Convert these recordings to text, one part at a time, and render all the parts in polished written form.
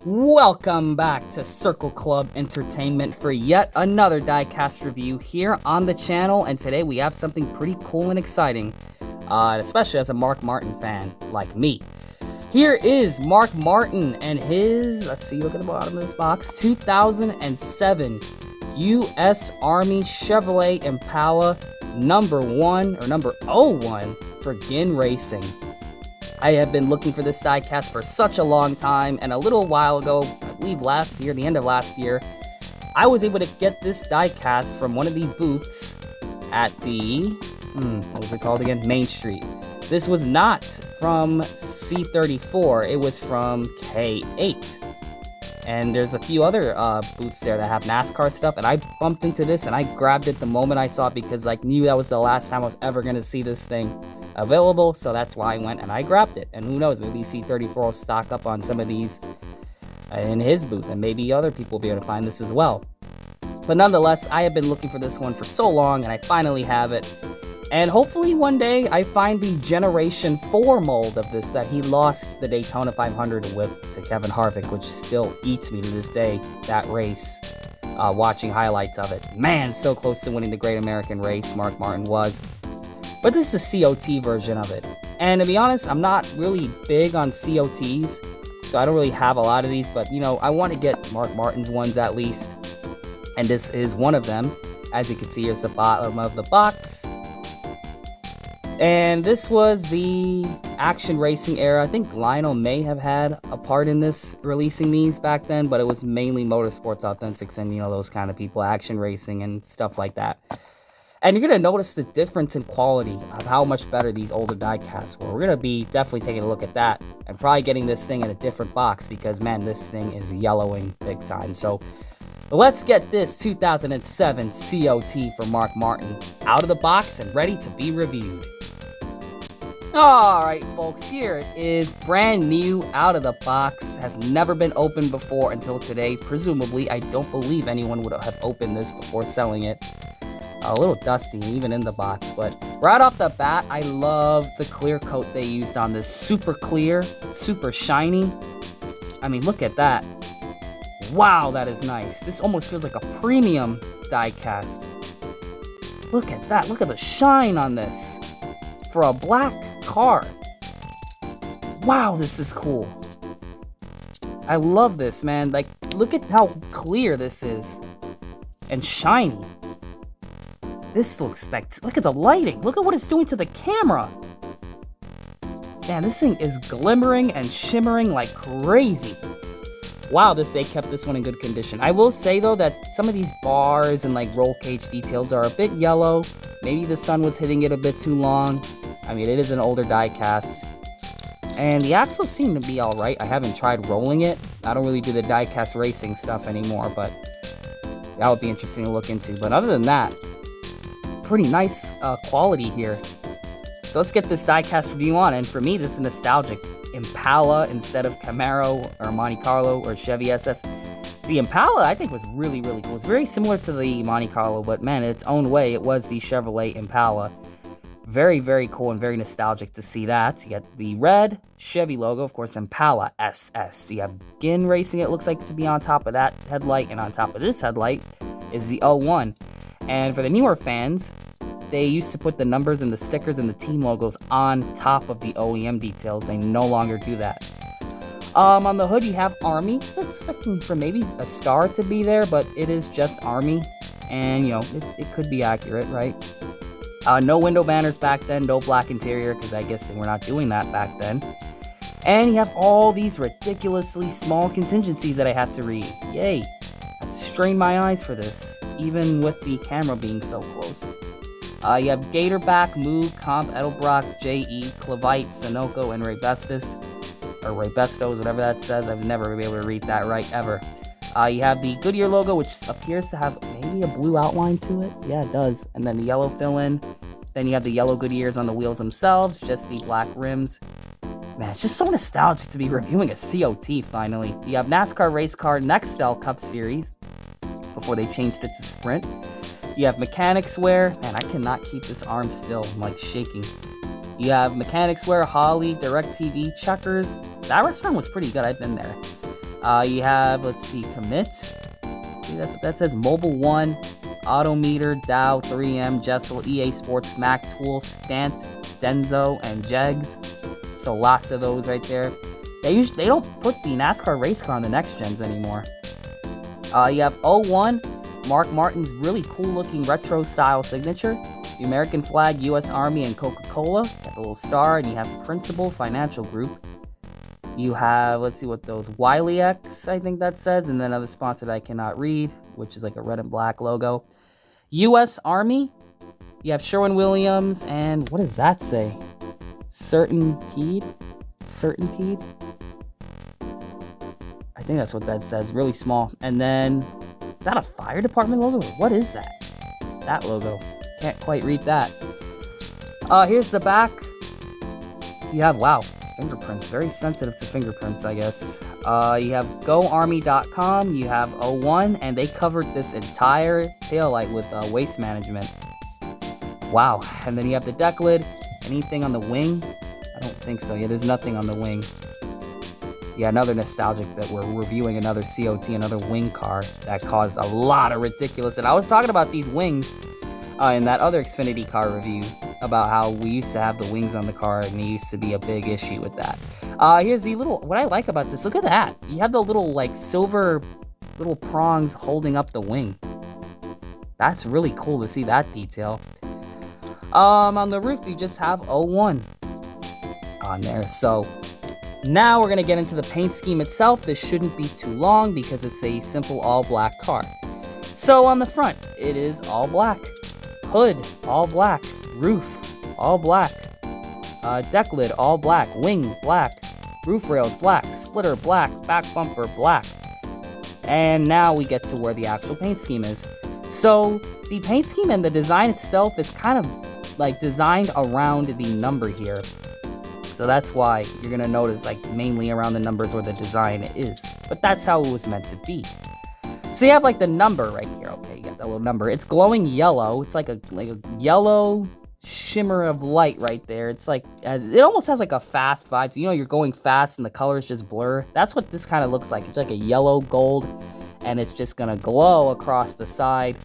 Welcome back to Circle Club Entertainment for yet another Diecast review here on the channel, and today we have something pretty cool and exciting, especially as a Mark Martin fan like me. Here is Mark Martin and his, let's see, look at the bottom of this box, 2007 U.S. Army Chevrolet Impala number 01 for Gin Racing. I have been looking for this diecast for such a long time, and a little while ago, I believe last year, the end of last year, I was able to get this diecast from one of the booths at the, what was it called again? Main Street. This was not from C34, it was from K8. And there's a few other booths there that have NASCAR stuff, and I bumped into this and I grabbed it the moment I saw it because I knew that was the last time I was ever going to see this thing available, so that's why I went and I grabbed it. And who knows, maybe C34 will stock up on some of these in his booth, and maybe other people will be able to find this as well. But nonetheless, I have been looking for this one for so long, and I finally have it. And hopefully one day I find the Generation 4 mold of this that he lost the Daytona 500 with to Kevin Harvick, which still eats me to this day, that race, watching highlights of it. Man, so close to winning the Great American Race, Mark Martin was. But this is a COT version of it. And to be honest, I'm not really big on COTs, so I don't really have a lot of these, but you know, I want to get Mark Martin's ones at least. And this is one of them. As you can see, here's the bottom of the box. And this was the action racing era. I think Lionel may have had a part in this, releasing these back then, but it was mainly Motorsports Authentics and, you know, those kind of people, action racing and stuff like that. And you're going to notice the difference in quality of how much better these older diecasts were. We're going to be definitely taking a look at that and probably getting this thing in a different box because, man, this thing is yellowing big time. So let's get this 2007 COT for Mark Martin out of the box and ready to be reviewed. Alright folks, here it is, brand new, out of the box, has never been opened before until today. Presumably, I don't believe anyone would have opened this before selling it. A little dusty even in the box, but right off the bat, I love the clear coat they used on this. Super clear, super shiny. I mean, look at that. Wow, that is nice. This almost feels like a premium diecast. Look at that, look at the shine on this. For a black car. Wow, this is cool. I love this, man. Like, look at how clear this is. And shiny. This looks look at the lighting. Look at what it's doing to the camera. Man, this thing is glimmering and shimmering like crazy. Wow, they kept this one in good condition. I will say, though, that some of these bars and, like, roll cage details are a bit yellow. Maybe the sun was hitting it a bit too long. I mean, it is an older diecast. And the axles seem to be alright. I haven't tried rolling it. I don't really do the diecast racing stuff anymore, but that would be interesting to look into. But other than that, pretty nice quality here. So let's get this diecast review on, and for me, this is nostalgic. Impala instead of Camaro or Monte Carlo or Chevy SS. The Impala, I think, was really, really cool. It's very similar to the Monte Carlo, but man, in its own way, it was the Chevrolet Impala. Very, very cool and very nostalgic to see that. You got the red Chevy logo, of course, Impala SS. You have Gin Racing, it looks like, to be on top of that headlight, and on top of this headlight is the 01. And for the newer fans, they used to put the numbers and the stickers and the team logos on top of the OEM details. They no longer do that. On the hood, you have Army. I was expecting for maybe a star to be there, but it is just Army. And, you know, it could be accurate, right? No window banners back then, no black interior, because I guess they were not doing that back then. And you have all these ridiculously small contingencies that I have to read. Yay! I have to strain my eyes for this, even with the camera being so close. You have Gatorback, Moog, Comp, Edelbrock, J.E., Clevite, Sunoco, and Raybestos, or Raybestos, whatever that says. I've never been able to read that right, ever. You have the Goodyear logo, which appears to have maybe a blue outline to it. Yeah, it does. And then the yellow fill-in. Then you have the yellow Goodyears on the wheels themselves, just the black rims. Man, it's just so nostalgic to be reviewing a COT, finally. You have NASCAR Race Car Nextel Cup Series, before they changed it to Sprint. You have mechanics wear. Man, I cannot keep this arm still. I'm like shaking. You have mechanics wear, Holly, DirecTV, Checkers. That restaurant was pretty good. I've been there. You have, let's see, commit. See, that's what that says. Mobile One, Autometer, Dow, 3M, Jessel, EA Sports, Mac Tool, Stant, Denso, and Jegs. So lots of those right there. They don't put the NASCAR race car on the next gens anymore. You have 01, Mark Martin's really cool looking retro style signature. The American flag, US Army, and Coca-Cola. Got the little star, and you have Principal Financial Group. You have, let's see what those, Wiley X, I think that says, and then another sponsor that I cannot read, which is like a red and black logo. US Army. You have Sherwin-Williams, and what does that say? Certainteed? I think that's what that says, really small. And then, is that a fire department logo? What is that? That logo. Can't quite read that. Here's the back. You have, wow, fingerprints. Very sensitive to fingerprints, I guess. You have GoArmy.com. You have 01, and they covered this entire taillight with waste management. Wow. And then you have the deck lid. Anything on the wing? I don't think so. Yeah, there's nothing on the wing. Yeah, another nostalgic that we're reviewing another COT, another wing car that caused a lot of ridiculous. And I was talking about these wings in that other Xfinity car review about how we used to have the wings on the car and it used to be a big issue with that. Here's the little, what I like about this, look at that. You have the little like silver little prongs holding up the wing. That's really cool to see that detail. On the roof, you just have 01 on there. So now we're going to get into the paint scheme itself. This shouldn't be too long because it's a simple all black car. So on the front, it is all black. Hood, all black. Roof, all black. Deck lid, all black. Wing, black. Roof rails, black. Splitter, black. Back bumper, black. And now we get to where the actual paint scheme is. So the paint scheme and the design itself is kind of like designed around the number here. So that's why you're going to notice like mainly around the numbers where the design is. But that's how it was meant to be. So you have like the number right here. Okay, you got that little number. It's glowing yellow. It's like a yellow shimmer of light right there. It's like, it almost has like a fast vibe. So, you know, you're going fast and the colors just blur. That's what this kind of looks like. It's like a yellow gold and it's just going to glow across the side.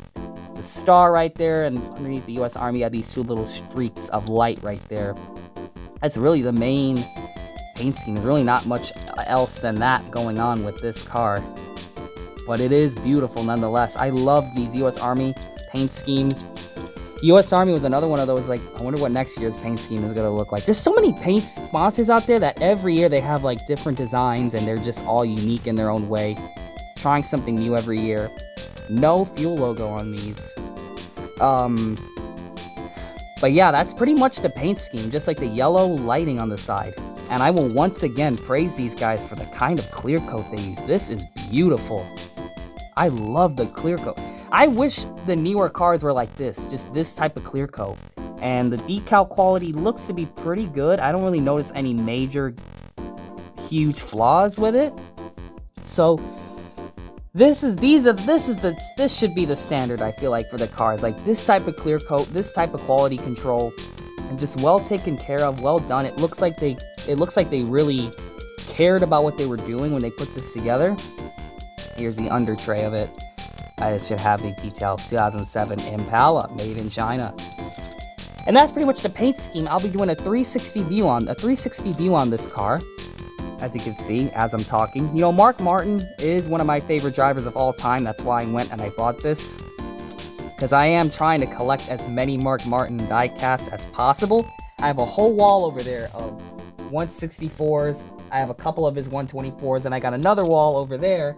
The star right there, and underneath the US Army, you have these two little streaks of light right there. That's really the main paint scheme. There's really not much else than that going on with this car. But it is beautiful nonetheless. I love these US Army paint schemes. US Army was another one of those, like, I wonder what next year's paint scheme is going to look like. There's so many paint sponsors out there that every year they have, like, different designs, and they're just all unique in their own way. Trying something new every year. No fuel logo on these. But yeah, that's pretty much the paint scheme, just like the yellow lighting on the side. And I will once again praise these guys for the kind of clear coat they use. This is beautiful. I love the clear coat. I wish the newer cars were like this, just this type of clear coat. And the decal quality looks to be pretty good. I don't really notice any major, huge flaws with it. So this should be the standard, I feel like, for the cars. Like this type of clear coat, this type of quality control, and just well taken care of, well done. It looks like they really cared about what they were doing when they put this together. Here's the under tray of it. I should have the details. 2007 Impala, made in China. And that's pretty much the paint scheme. I'll be doing a 360 view on this car, as you can see as I'm talking. You know, Mark Martin is one of my favorite drivers of all time. That's why I went and I bought this, because I am trying to collect as many Mark Martin diecasts as possible. I have a whole wall over there of 164s. I have a couple of his 124s, and I got another wall over there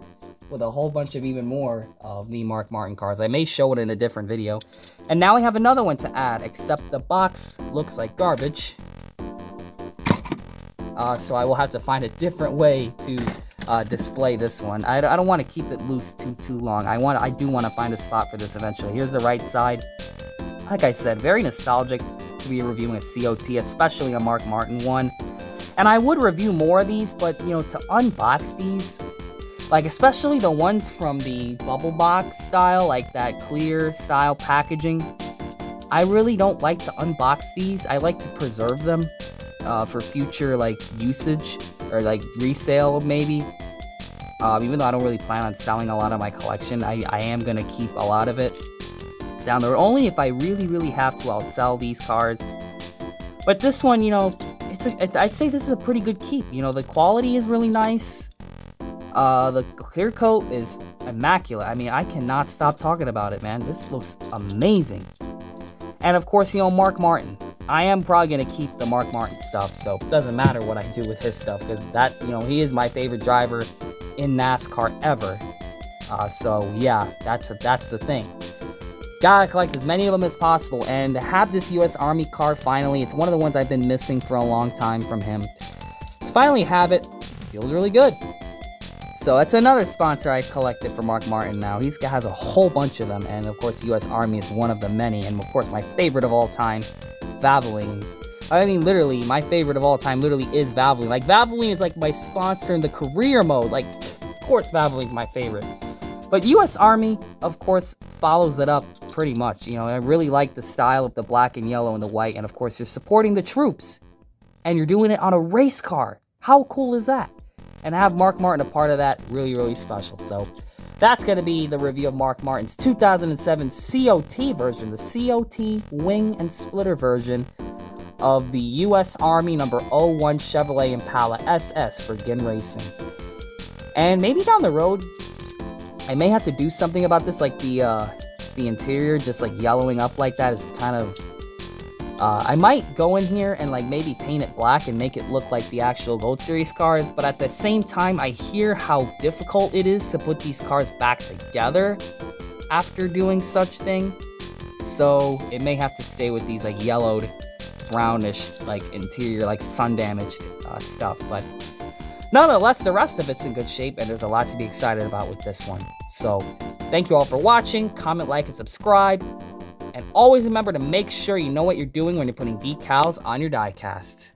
with a whole bunch of even more of the Mark Martin cars. I may show it in a different video. And now I have another one to add, except the box looks like garbage. So I will have to find a different way to display this one. I don't want to keep it loose too long. I do want to find a spot for this eventually. Here's the right side. Like I said, very nostalgic to be reviewing a COT, especially a Mark Martin one. And I would review more of these, but you know, to unbox these, like especially the ones from the bubble box style, like that clear style packaging, I really don't like to unbox these. I like to preserve them for future like usage or like resale maybe. Even though I don't really plan on selling a lot of my collection, I am going to keep a lot of it down the road. Only if I really, really have to, I'll sell these cards. But this one, you know, I'd say this is a pretty good keep. You know, the quality is really nice. The clear coat is immaculate. I mean, I cannot stop talking about it, man. This looks amazing. And of course, you know, Mark Martin. I am probably going to keep the Mark Martin stuff, so it doesn't matter what I do with his stuff, because that, you know, he is my favorite driver in NASCAR ever. So yeah, that's the thing. Gotta collect as many of them as possible, and to have this U.S. Army car finally, it's one of the ones I've been missing for a long time from him. To finally have it, feels really good. So that's another sponsor I collected for Mark Martin now. He has a whole bunch of them, and of course U.S. Army is one of the many, and of course my favorite of all time, Valvoline. I mean, literally, my favorite of all time literally is Valvoline. Like, Valvoline is like my sponsor in the career mode. Like, of course Valvoline's my favorite. But U.S. Army, of course, follows it up pretty much. You know, I really like the style of the black and yellow and the white, and of course you're supporting the troops, and you're doing it on a race car. How cool is that? And to have Mark Martin a part of that, really, really special. So that's going to be the review of Mark Martin's 2007 COT version, the COT wing and splitter version of the U.S. Army number 01 Chevrolet Impala SS for Gin Racing. And maybe down the road, I may have to do something about this, like the interior just like yellowing up like that is kind of... I might go in here and like maybe paint it black and make it look like the actual Gold Series cars, but at the same time, I hear how difficult it is to put these cars back together after doing such thing. So it may have to stay with these like yellowed, brownish, like interior, like sun damaged stuff. But nonetheless, the rest of it's in good shape, and there's a lot to be excited about with this one. So thank you all for watching. Comment, like, and subscribe. And always remember to make sure you know what you're doing when you're putting decals on your diecast.